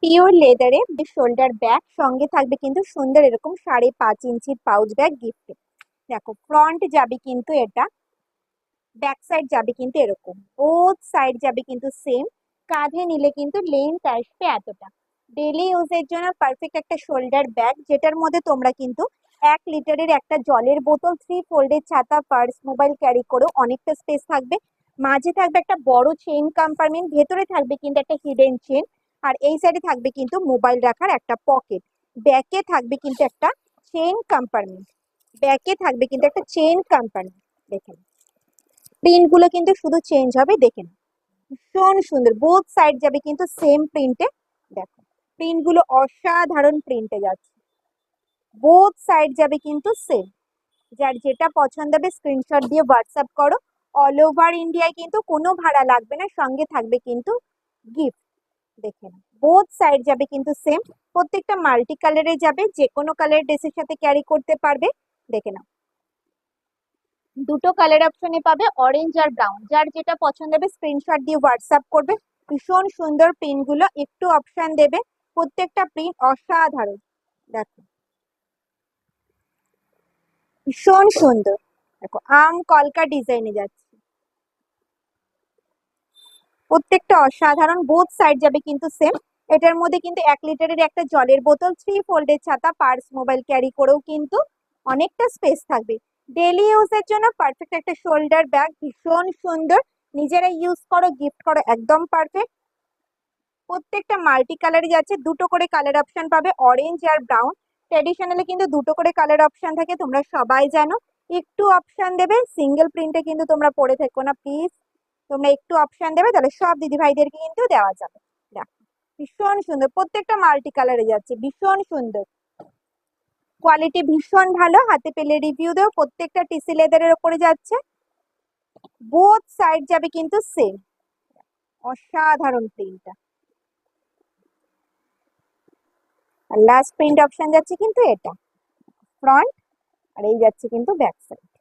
Pure লেদারে shoulder bag, সঙ্গে থাকবে কিন্তু সুন্দর এরকম 5.5 ইঞ্চির পাউচ ব্যাগ গিফটে। দেখো ফ্রন্ট যাবে কিন্তু এটা, ব্যাক সাইড যাবে কিন্তু এরকম, বোথ সাইড যাবে কিন্তু সেম। কাঁধে নিলে কিন্তু লেন্থ আসবে এতটা। ডেলি ইউজের জন্য পারফেক্ট একটা শোল্ডার ব্যাগ, যেটার মধ্যে তোমরা কিন্তু 1 লিটারের একটা জলের বোতল, 3 ফোল্ডের ছাতা, পার্স, মোবাইল ক্যারি করো, অনেকটা স্পেস থাকবে। মাঝে থাকবে একটা বড় চেইন কম্পার্টমেন্ট, ভেতরে থাকবে কিন্তু একটা হিডেন চেন, আর এই সাইডে থাকবে কিন্তু মোবাইল রাখার একটা পকেট। ব্যাকে থাকবে কিন্তু একটা চেইন কম্পার্টমেন্ট, ব্যাকে থাকবে কিন্তু একটা চেইন কম্পার্টমেন্ট। দেখেন প্রিন্ট গুলো কিন্তু শুধু চেঞ্জ হবে, দেখেন ভীষণ সুন্দর। বোথ সাইড যাবে কিন্তু সেম প্রিন্টে। দেখো প্রিন্ট গুলো অসাধারণ প্রিন্টে যাচ্ছে, বোথ সাইড যাবে কিন্তু সেম। যার যেটা পছন্দ হবে স্ক্রিনশট দিয়ে হোয়াটসঅ্যাপ করো। অল ওভার ইন্ডিয়ায় কিন্তু কোনো ভাড়া লাগবে না, সঙ্গে থাকবে কিন্তু গিফট। দেখেন বোথ সাইড যাবে কিন্তু সেম, প্রত্যেকটা মাল্টি কালারে যাবে, যে কোনো কালার ড্রেসের সাথে ক্যারি করতে পারবে। দেখে নাও দুটো কালার অপশনে পাবে, অরেঞ্জ আর ব্রাউন। যার যেটা পছন্দ হবে স্ক্রিনশট দিয়ে হোয়াটসঅ্যাপ করবে। ভীষণ সুন্দর প্রিন্ট গুলো, একটু অপশন দেবে, প্রত্যেকটা প্রিন্ট অসাধারণ। দেখো ভীষণ সুন্দর, দেখো আম কলকা ডিজাইনে যাচ্ছে, প্রত্যেকটা অসাধারণ। বোথ সাইড যাবে কিন্তু সেম। এটার মধ্যে কিন্তু 1 লিটারের একটা জলের বোতল, 3 ফোল্ডের ছাতা, পার্স, মোবাইল ক্যারি করেও কিন্তু অনেকটা স্পেস থাকবে। ডেলি ইউজের জন্য পারফেক্ট একটা শোল্ডার ব্যাগ, ভীষণ সুন্দর। নিজেরা ইউজ করো, গিফট করো, একদম পারফেক্ট। প্রত্যেকটা মাল্টি কালারে যাচ্ছে, দুটো করে কালার অপশন পাবে, অরেঞ্জ আর ব্রাউন। ট্রেডিশনালি কিন্তু দুটো করে কালার অপশন থাকে, তোমরা সবাই জানো। একটু অপশন দেবে, সিঙ্গেল প্রিন্টে কিন্তু তোমরা পরে থেকো না প্লিজ। তোমরা একটু অপশন দেবে, তাহলে সব দিদি ভাইদেরকে কিন্তু দেওয়া যাবে। দেখো ভীষণ সুন্দর, প্রত্যেকটা মাল্টি কালারে যাচ্ছে, ভীষণ সুন্দর। কোয়ালিটি ভীষণ ভালো, হাতে পেলে রিভিউ দেও। প্রত্যেকটা টিসি লেদারের ওপরে যাচ্ছে, বোথ সাইড যাবে কিন্তু সেম। অসাধারণ প্রিন্টটা। আর লাস্ট প্রিন্ট অপশন যাচ্ছে কিন্তু এটা ফ্রন্ট, আর এই যাচ্ছে কিন্তু ব্যাক সাইড।